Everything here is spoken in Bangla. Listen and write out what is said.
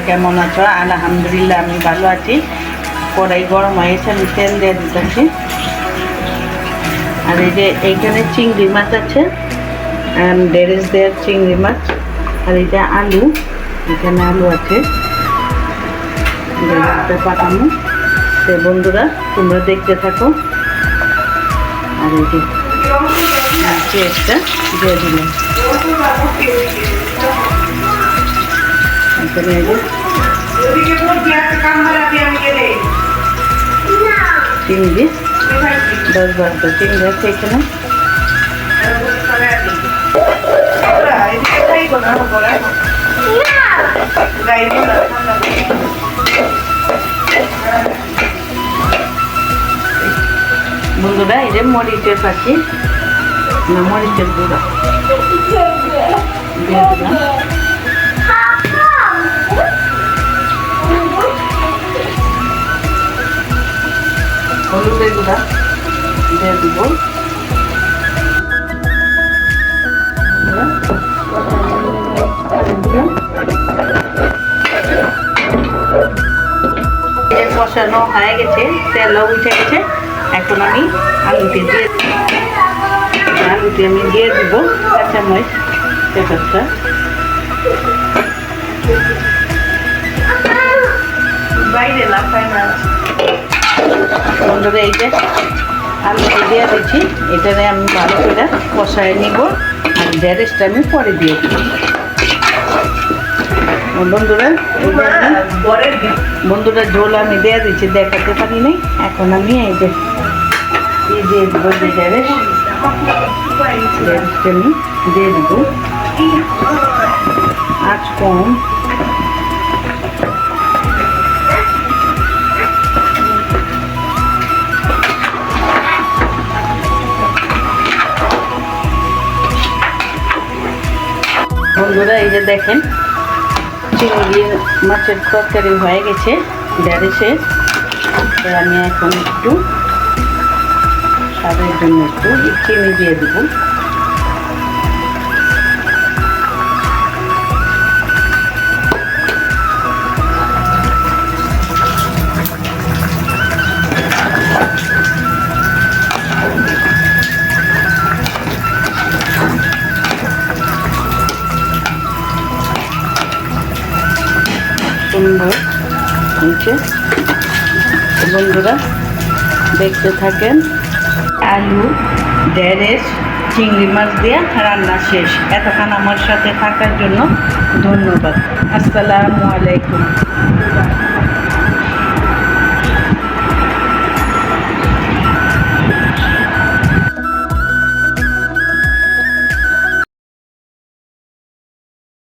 কেমন আছো? আলহামদুলিল্লাহ আমি ভালো আছি। কড়াই গরম হয়েছে, আমি তেল দিয়ে দিতেছি। আর এই যে এইখানে চিংড়ি মাছ আছে, ডেরেস দেওয়ার চিংড়ি মাছ। আর এইটা আলু, এখানে আলু আছে পাঠানো। সে বন্ধুরা তোমরা দেখতে থাকো। আর এই যে পেঁয়াজটা দিয়ে দিলাম। এখানে চিংড়ি 10-12টা চিংড়ি আছে এখানে। বন্ধুরা এই যে মরিচের পাখি না মরিচের গুঁড়া দিয়ে দিলাম। হলুদের গুঁড়া দিয়ে দিব। কষানো হয়ে গেছে, তেলও উঠে গেছে। এখন আমি আলুটি আমি দিয়ে দিব কাঁচামরিচ পেঁয়াজটা। বাইরে লাফায় না বন্ধুরা। এই যে আলুটি দিয়ে দিচ্ছি, এটারে আমি ভালো করে কষায় নিব। আর ড্যারেসটা আমি পরে দিয়ে দিব। বন্ধুরা ঝোল আমি দিয়ে দিচ্ছি, দেখাতে পারি নাই। এখন আমি এই যে দিয়ে দিব যে ড্যারেসটা আমি দিয়ে দিব। আঁচ কম। বন্ধুরা এই যে দেখেন চিংড়ি মাছের তরকারি হয়ে গেছে ড্যারেসের। আমি এখন একটু স্বাদের জন্য একটু চিনি দিয়ে দিব। সুন্দর হয়েছে বন্ধুরা, দেখতে থাকেন। আলু ড্যারেস চিংড়ি মাছ দিয়ে রান্না শেষ। এতক্ষণ আমার সাথে থাকার জন্য ধন্যবাদ। আসসালামু আলাইকুম।